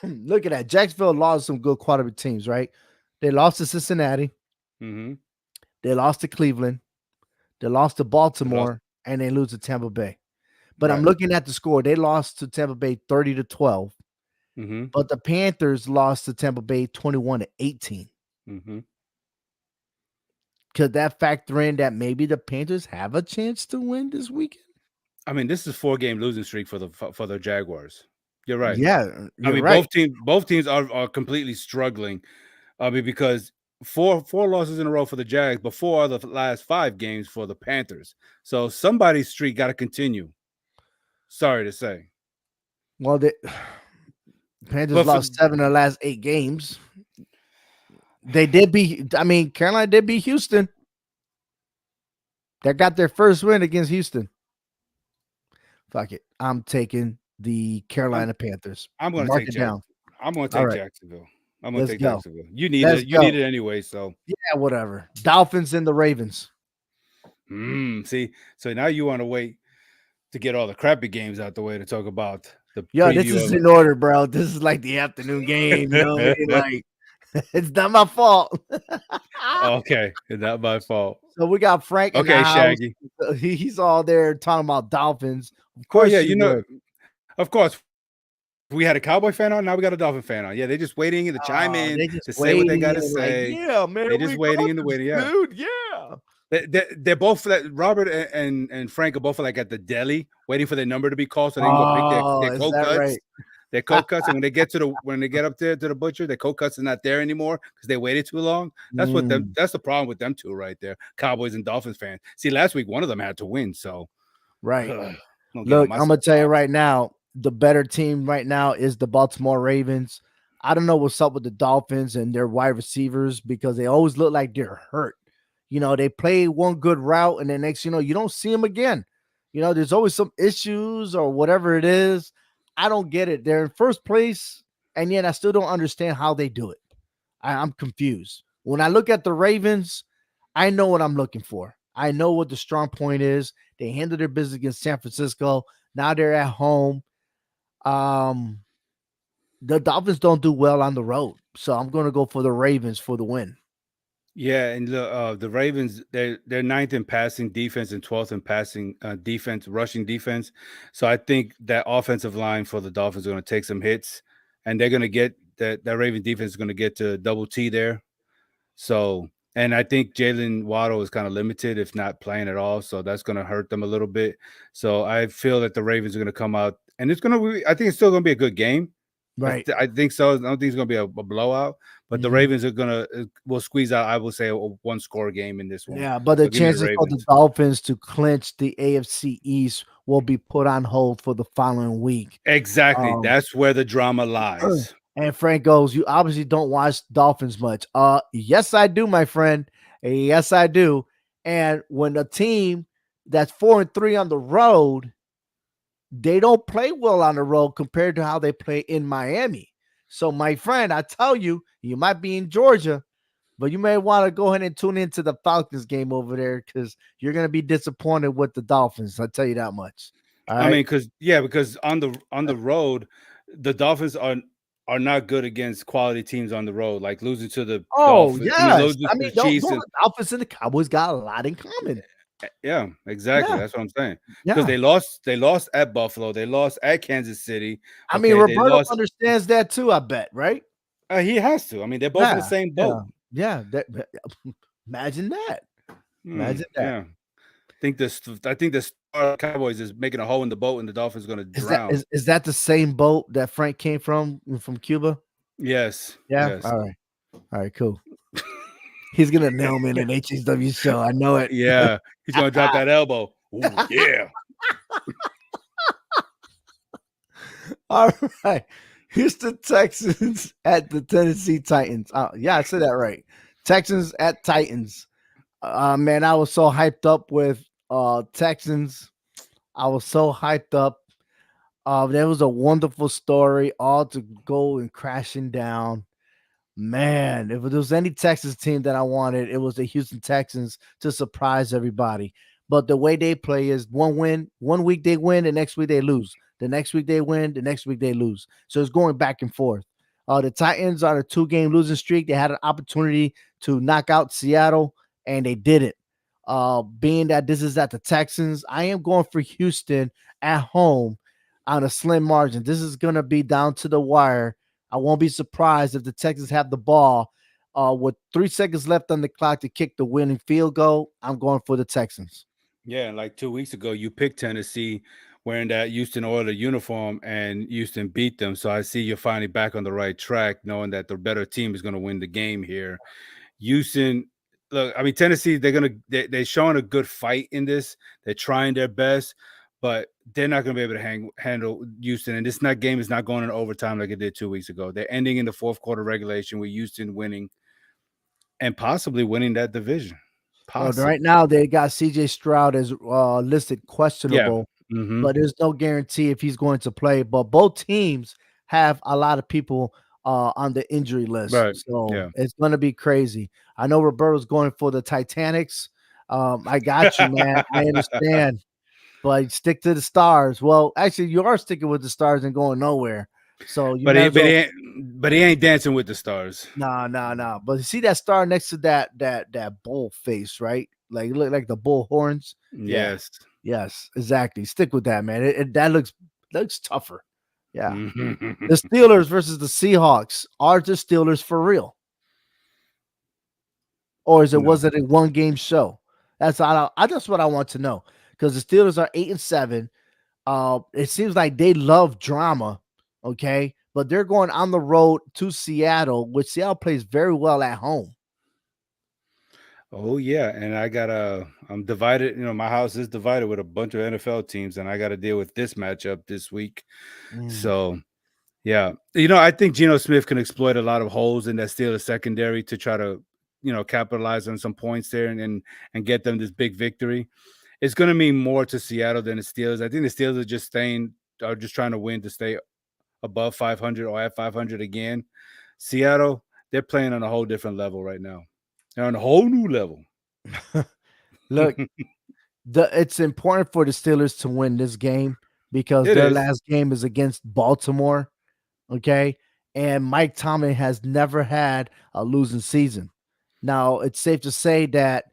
Speaker 1: look at that. Jacksonville lost some good quality teams, right? They lost to Cincinnati.
Speaker 2: Mhm.
Speaker 1: They lost to Cleveland. They lost to Baltimore, and they lose to Tampa Bay. But I'm
Speaker 2: Right.
Speaker 1: looking at the score. They lost to Tampa Bay 30-12.
Speaker 2: Mhm.
Speaker 1: But the Panthers lost to Tampa Bay 21-18.
Speaker 2: Mhm.
Speaker 1: Could that factor in that maybe the Panthers have a chance to win this weekend?
Speaker 2: I mean, this is 4-game losing streak for the Jaguars. You're right.
Speaker 1: Yeah,
Speaker 2: I
Speaker 1: you're
Speaker 2: mean,
Speaker 1: right.
Speaker 2: both teams are completely struggling. I mean, because four losses in a row for the Jags, but 4 of the last 5 games for the Panthers. So somebody's streak got to continue. Sorry to say.
Speaker 1: Well, the Panthers
Speaker 2: But for
Speaker 1: lost 7 of the last 8 games. They did beat, I mean, Carolina did beat Houston. They got their first win against Houston. Fuck it. I'm taking the Carolina Panthers.
Speaker 2: I'm going to
Speaker 1: Mark
Speaker 2: take
Speaker 1: it down.
Speaker 2: I'm going to
Speaker 1: All
Speaker 2: take
Speaker 1: right.
Speaker 2: Jacksonville. I'm going to
Speaker 1: Let's
Speaker 2: take
Speaker 1: go.
Speaker 2: Jacksonville. You need
Speaker 1: Let's
Speaker 2: it. You
Speaker 1: go.
Speaker 2: need it anyway. So
Speaker 1: Yeah, whatever. Dolphins and the Ravens.
Speaker 2: see, so now you want to wait to get all the crappy games out the way to talk about the
Speaker 1: Yo, this
Speaker 2: preview
Speaker 1: is
Speaker 2: of
Speaker 1: in order, bro. This is like the afternoon game. You know what I mean?
Speaker 2: it.
Speaker 1: Like, it's not my fault.
Speaker 2: Okay, it's not my fault.
Speaker 1: So we got Frank in the
Speaker 2: Okay,
Speaker 1: house.
Speaker 2: Shaggy.
Speaker 1: He's all there talking about Dolphins. Of
Speaker 2: Oh
Speaker 1: course
Speaker 2: yeah,
Speaker 1: you would.
Speaker 2: of course. We had a Cowboy fan on. Now we got a Dolphin fan on. Yeah, they're just waiting to chime in
Speaker 1: They just
Speaker 2: to say what they got
Speaker 1: waiting
Speaker 2: to
Speaker 1: and like,
Speaker 2: say.
Speaker 1: yeah, man,
Speaker 2: They just
Speaker 1: we
Speaker 2: waiting
Speaker 1: got
Speaker 2: and
Speaker 1: this,
Speaker 2: waiting. Yeah,
Speaker 1: dude. Yeah.
Speaker 2: they're both Robert and Frank are both like at the deli waiting for their number to be called so they can go pick
Speaker 1: Oh,
Speaker 2: their
Speaker 1: is
Speaker 2: cold
Speaker 1: that
Speaker 2: cuts.
Speaker 1: right?
Speaker 2: Their cold cuts, and when they get up there to the butcher, their cold cuts is not there anymore because they waited too long. That's the problem with them two right there, Cowboys and Dolphins fans. See, last week one of them had to win, so
Speaker 1: Right.
Speaker 2: don't get on
Speaker 1: Look,
Speaker 2: my
Speaker 1: I'm gonna tell you
Speaker 2: soapbox.
Speaker 1: right now, the better team right now is the Baltimore Ravens. I don't know what's up with the Dolphins and their wide receivers because they always look like they're hurt. You know, they play one good route and then next, you don't see them again. There's always some issues or whatever it is. I don't get it. They're in first place, and yet I still don't understand how they do it. I'm confused. When I look at the Ravens, I know what I'm looking for. I know what the strong point is. They handled their business against San Francisco. Now they're at home. Um, the Dolphins don't do well on the road, so I'm going to go for the Ravens for the win.
Speaker 2: Yeah, and the Ravens, they're ninth in passing defense and 12th in passing defense, rushing defense. So I think that offensive line for the Dolphins are going to take some hits, and they're going to get that Raven defense is going to get to double T there. So, and I think Jalen Waddle is kind of limited, if not playing at all. So that's going to hurt them a little bit. So I feel that the Ravens are going to come out, and it's going to be, I think it's still going to be a good game.
Speaker 1: Right.
Speaker 2: I think so. I don't think it's going to be a blowout, but the Ravens are going to will squeeze out, I will say, a one-score game in this one.
Speaker 1: Yeah, but the chances for the Dolphins to clinch the AFC East will be put on hold for the following week.
Speaker 2: Exactly. That's where the drama lies.
Speaker 1: And Frank goes, you obviously don't watch Dolphins much. Yes, I do, my friend. Yes, I do. And when a team that's 4-3 on the road, they don't play well on the road compared to how they play in Miami. So, my friend, I tell you, you might be in Georgia, but you may want to go ahead and tune into the Falcons game over there because you're going to be disappointed with the Dolphins. I'll tell you that much. All right?
Speaker 2: I mean, because on the road, the Dolphins are not good against quality teams on the road, like losing to the Dolphins.
Speaker 1: Yes.
Speaker 2: Losing to the Chiefs.
Speaker 1: The Dolphins and the Cowboys got a lot in common.
Speaker 2: Yeah, exactly. That's what I'm saying.
Speaker 1: Yeah.
Speaker 2: Because they lost at Buffalo, they lost at Kansas City.
Speaker 1: I mean, Roberto understands that too, I bet, right?
Speaker 2: He has to. I mean, they're both in the same boat.
Speaker 1: Yeah. Imagine that. Imagine that.
Speaker 2: Yeah. I think the Star Cowboys is making a hole in the boat, and the Dolphins are going to drown.
Speaker 1: Is that the same boat that Frank came from Cuba?
Speaker 2: Yes.
Speaker 1: Yeah.
Speaker 2: Yes.
Speaker 1: All right. Cool. He's gonna nail me in an HHW show. I know it.
Speaker 2: Yeah. He's gonna drop that elbow. Ooh, yeah.
Speaker 1: All right. Houston Texans at the Tennessee Titans. Yeah, I said that right. Texans at Titans. Man, I was so hyped up with Texans. I was so hyped up. There was a wonderful story, all to go and crashing down. Man, if there was any Texas team that I wanted, it was the Houston Texans to surprise everybody. But the way they play is one win, one week they win, the next week they lose. The next week they win, the next week they lose. So it's going back and forth. The Titans on a 2-game losing streak. They had an opportunity to knock out Seattle, and they didn't. Being that this is at the Texans, I am going for Houston at home on a slim margin. This is going to be down to the wire. I won't be surprised if the Texans have the ball with 3 seconds left on the clock to kick the winning field goal. I'm going for the Texans.
Speaker 2: Yeah, like 2 weeks ago, you picked Tennessee wearing that Houston Oilers uniform, and Houston beat them. So I see you're finally back on the right track, knowing that the better team is going to win the game here. Houston, look, I mean Tennessee, they're showing a good fight in this. They're trying their best, but they're not going to be able to handle Houston. And this game is not going in overtime like it did 2 weeks ago. They're ending in the fourth quarter regulation with Houston winning and possibly winning that division.
Speaker 1: Well, right now they got CJ Stroud as listed questionable, but there's no guarantee if he's going to play. But both teams have a lot of people on the injury list, so it's going to be crazy. I know Roberto's going for the Titanics. I got you, man. I understand, but stick to the stars. Well, actually, you are sticking with the stars and going nowhere. So,
Speaker 2: but he ain't dancing with the stars.
Speaker 1: No. But see that star next to that bull face, right? Like look like the bull horns. Yes, exactly. Stick with that, man. That looks tougher. Yeah. The Steelers versus the Seahawks. Are the Steelers for real? Or was it a 1-game show? That's what I want to know. Because the Steelers are 8-7. It seems like they love drama. Okay, but they're going on the road to Seattle, which Seattle plays very well at home.
Speaker 2: Oh yeah, and I'm divided. My house is divided with a bunch of NFL teams, and I got to deal with this matchup this week. So, yeah, I think Geno Smith can exploit a lot of holes in that Steelers secondary to try to, capitalize on some points there and get them this big victory. It's going to mean more to Seattle than the Steelers. I think the Steelers are just trying to win to stay above 500 or at 500 again. Seattle, they're playing on a whole different level right now. They're on a whole new level.
Speaker 1: Look, it's important for the Steelers to win this game because their last game is against Baltimore. Okay. And Mike Tomlin has never had a losing season. Now, it's safe to say that,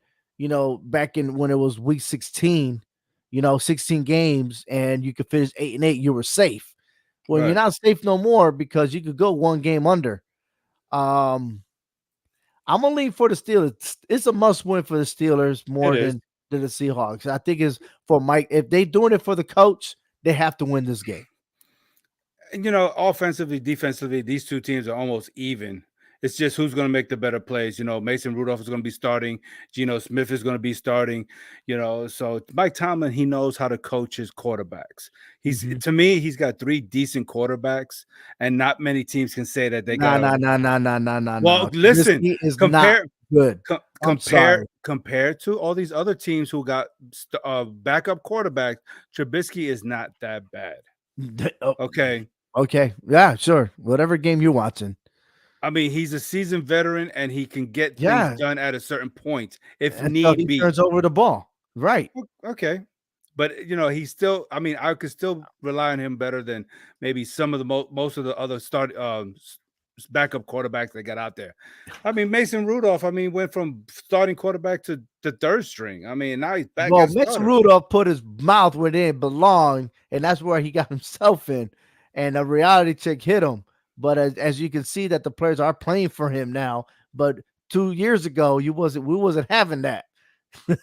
Speaker 1: back in when it was week 16, 16 games and you could finish 8-8, you were safe. Well, you're not safe no more because you could go 1 game under. I'm gonna lean for the Steelers. It's a must win for the Steelers more than the Seahawks. I think it's for Mike. If they're doing it for the coach, they have to win this game.
Speaker 2: And offensively, defensively, these two teams are almost even. It's just who's going to make the better plays. Mason Rudolph is going to be starting. Geno Smith is going to be starting. So Mike Tomlin, he knows how to coach his quarterbacks. To me, he's got 3 decent quarterbacks, and not many teams can say that they got.
Speaker 1: No.
Speaker 2: Well, listen,
Speaker 1: not good.
Speaker 2: Compared to all these other teams who got backup quarterbacks, Trubisky is not that bad. Okay.
Speaker 1: Yeah, sure. Whatever game you're watching.
Speaker 2: I mean, he's a seasoned veteran, and he can get things done at a certain point if need be.
Speaker 1: He turns over the ball, right?
Speaker 2: Okay, but he's still. I mean, I could still rely on him better than maybe some of the most of the other backup quarterbacks that got out there. I mean, Mason Rudolph. I mean, went from starting quarterback to the 3rd string. I mean, now he's back.
Speaker 1: Well, Mason Rudolph put his mouth where it didn't belong, and that's where he got himself in. And a reality check hit him. But as you can see that the players are playing for him now. But 2 years ago, we wasn't having that.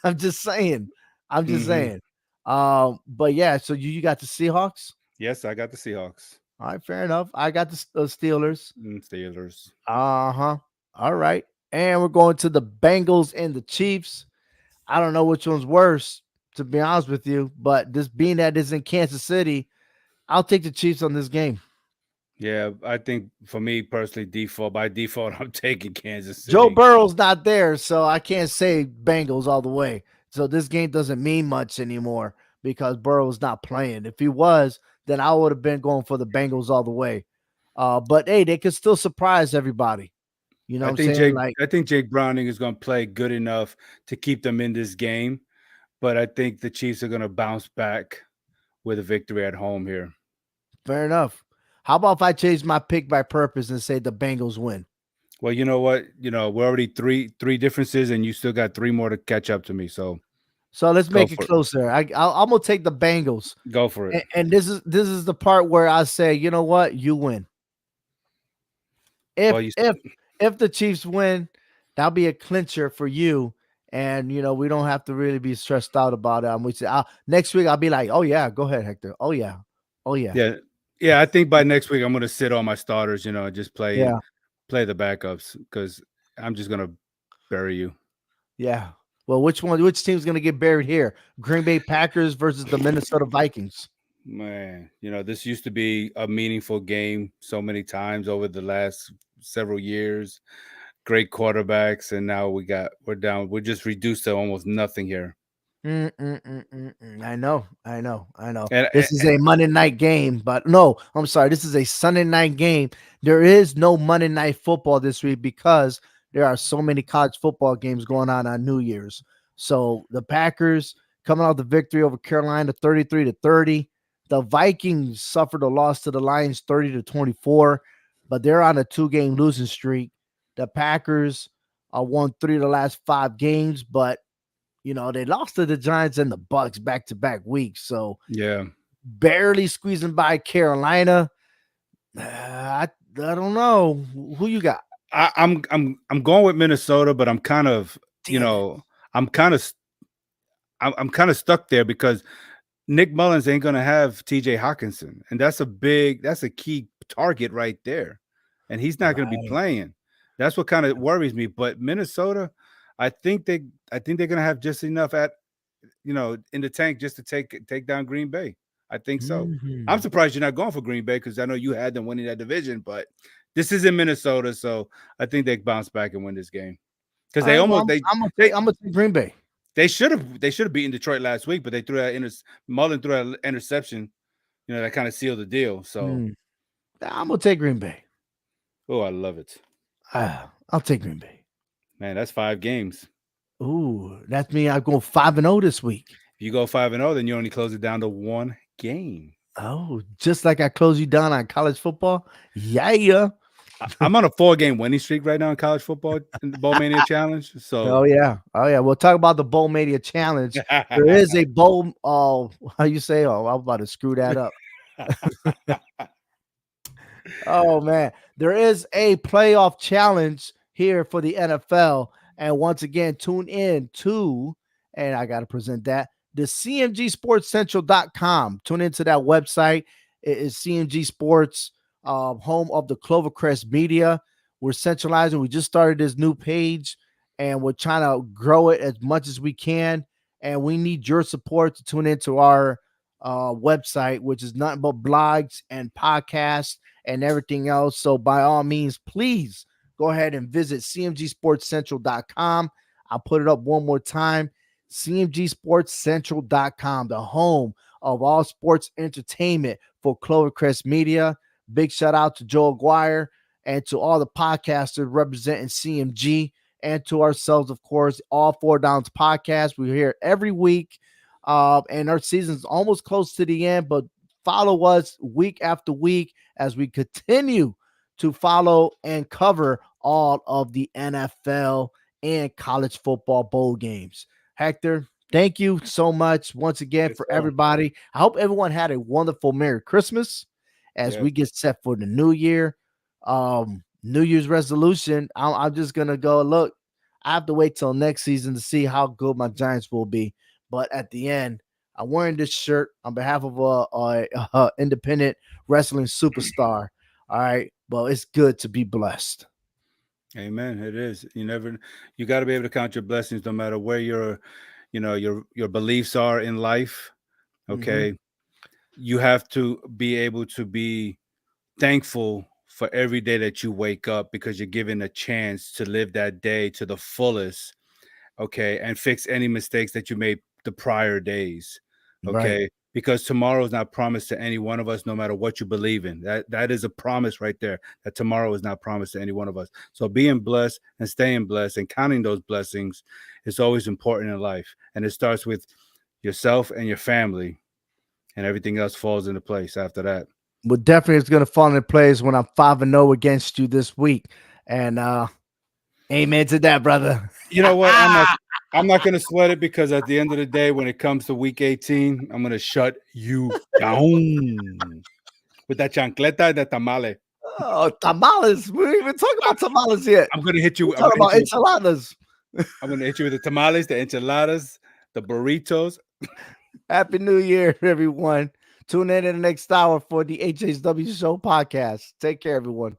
Speaker 1: I'm just saying. But yeah, so you got the Seahawks?
Speaker 2: Yes, I got the Seahawks.
Speaker 1: All right, fair enough. I got the Steelers.
Speaker 2: Steelers.
Speaker 1: All right. And we're going to the Bengals and the Chiefs. I don't know which one's worse, to be honest with you. But this being that is in Kansas City, I'll take the Chiefs on this game.
Speaker 2: Yeah, I think for me personally, by default, I'm taking Kansas
Speaker 1: Joe
Speaker 2: City.
Speaker 1: Burrow's not there, so I can't say Bengals all the way. So this game doesn't mean much anymore because Burrow's not playing. If he was, then I would have been going for the Bengals all the way. But hey, they could still surprise everybody. You know what I'm saying? Like,
Speaker 2: I think Jake Browning is going to play good enough to keep them in this game, but I think the Chiefs are going to bounce back with a victory at home here.
Speaker 1: fair enough. How about if I change my pick by purpose and say the Bengals win?
Speaker 2: Well, you know what? We're already three differences, and you still got three more to catch up to me. So
Speaker 1: So let's
Speaker 2: go
Speaker 1: make it
Speaker 2: for it.
Speaker 1: closer. I'm gonna take the Bengals,
Speaker 2: Go for it.
Speaker 1: and this is the part where I say, you know what, you win. If
Speaker 2: Well, you
Speaker 1: if if the Chiefs win, that'll be a clincher for you, and we don't have to really be stressed out about it. We say next week I'll be like, oh yeah, go ahead, Hector. Oh yeah, oh yeah,
Speaker 2: yeah, yeah. I think by next week I'm going to sit on my starters. And just
Speaker 1: yeah,
Speaker 2: play the backups because I'm just going to bury you.
Speaker 1: yeah. Well, which team's gonna get buried here? Green Bay Packers versus the Minnesota Vikings.
Speaker 2: Man, this used to be a meaningful game so many times over the last several years. Great quarterbacks, and now we're down. We're just reduced to almost nothing here.
Speaker 1: I know, I know, I know.
Speaker 2: And,
Speaker 1: This is
Speaker 2: and
Speaker 1: a Monday night game, but no, I'm sorry. This is a Sunday night game. There is no Monday night football this week because there are so many college football games going on New Year's. So the Packers coming out the victory over Carolina 33-30. The Vikings suffered a loss to the Lions 30-24, but they're on a 2-game losing streak. The Packers won 3 of the last 5 games, but they lost to the Giants and the Bucks back-to-back weeks. So
Speaker 2: yeah,
Speaker 1: barely squeezing by Carolina. I don't know. Who you got?
Speaker 2: I'm going with Minnesota, but I'm kind of
Speaker 1: Damn it.
Speaker 2: I'm kind of I'm kind of stuck there because Nick Mullins ain't gonna have T.J. Hawkinson, and that's a key target right there, and he's not gonna be
Speaker 1: Right.
Speaker 2: playing. That's what kind of worries me. But Minnesota, I think they I think they're gonna have just enough in the tank just to take down Green Bay. I think so. I'm
Speaker 1: Mhm.
Speaker 2: surprised you're not going for Green Bay because I know you had them winning that division, but this is in Minnesota, so I think they bounce back and win this game because
Speaker 1: All right. Well,
Speaker 2: they
Speaker 1: I'm gonna take Green Bay.
Speaker 2: they should have beaten Detroit last week, but they threw Mullen threw that interception, that kind of sealed the deal. So,
Speaker 1: Mm. I'm gonna take Green Bay.
Speaker 2: oh, I love it,
Speaker 1: I'll take Green Bay.
Speaker 2: man. That's 5 games.
Speaker 1: Ooh, that means I'm going 5-0 this week.
Speaker 2: If you go 5-0, then you only close it down to 1 game.
Speaker 1: Oh, just like I closed you down on college football. Yeah.
Speaker 2: I'm on a 4-game winning streak right now in college football in the Bowl Mania Challenge.
Speaker 1: Oh
Speaker 2: So,
Speaker 1: yeah, oh yeah. We'll talk about the Bowl Mania Challenge. There is a bowl. Oh, how you say? Oh, I'm about to screw that up. Oh man, there is a playoff challenge here for the NFL, and once again, tune in to, and I got to present that the CMGSportsCentral.com. Tune into that website. It is CMG Sports, home of the Clovercrest Media. We're centralizing. We just started this new page, and we're trying to grow it as much as we can. And we need your support to tune into our website, which is nothing but blogs and podcasts and everything else. So by all means, please go ahead and visit cmgsportscentral.com. I'll put it up one more time. cmgsportscentral.com, the home of all sports entertainment for Clovercrest Media. Big shout out to Joe Aguirre and to all the podcasters representing CMG and to ourselves, of course, all Four Downs podcast. We're here every week. And our season's almost close to the end, but follow us week after week as we continue to follow and cover all of the NFL and college football bowl games. Hector, thank you so much once again
Speaker 2: yes,
Speaker 1: for
Speaker 2: sir.
Speaker 1: everybody. I hope everyone had a wonderful Merry Christmas as
Speaker 2: Yes.
Speaker 1: we get set for the new year. New Year's resolution. I'm just gonna go look. I have to wait till next season to see how good my Giants will be. But at the end, I'm wearing this shirt on behalf of a independent wrestling superstar. All right, well, it's good to be blessed.
Speaker 2: Amen. It is. You got to be able to count your blessings no matter where your beliefs are in life.
Speaker 1: Mm-hmm.
Speaker 2: Okay. You have to be able to be thankful for every day that you wake up because you're given a chance to live that day to the fullest, okay, and fix any mistakes that you made the prior days,
Speaker 1: Right.
Speaker 2: okay? Because tomorrow is not promised to any one of us, no matter what you believe in. That is a promise right there. That tomorrow is not promised to any one of us. So being blessed and staying blessed and counting those blessings is always important in life, and it starts with yourself and your family, and everything else falls into place after that.
Speaker 1: Well, definitely it's gonna fall into place when I'm 5-0 against you this week. And amen to that, brother.
Speaker 2: You know what? I'm not gonna sweat it because at the end of the day, when it comes to week 18, I'm gonna shut you down with that chancleta de tamale.
Speaker 1: Oh, tamales. We didn't even talk about tamales yet.
Speaker 2: I'm gonna hit you.
Speaker 1: We're talking about enchiladas.
Speaker 2: I'm gonna hit you with the tamales, the enchiladas, the burritos.
Speaker 1: Happy New Year, everyone. Tune in the next hour for the HHW Show podcast. Take care, everyone.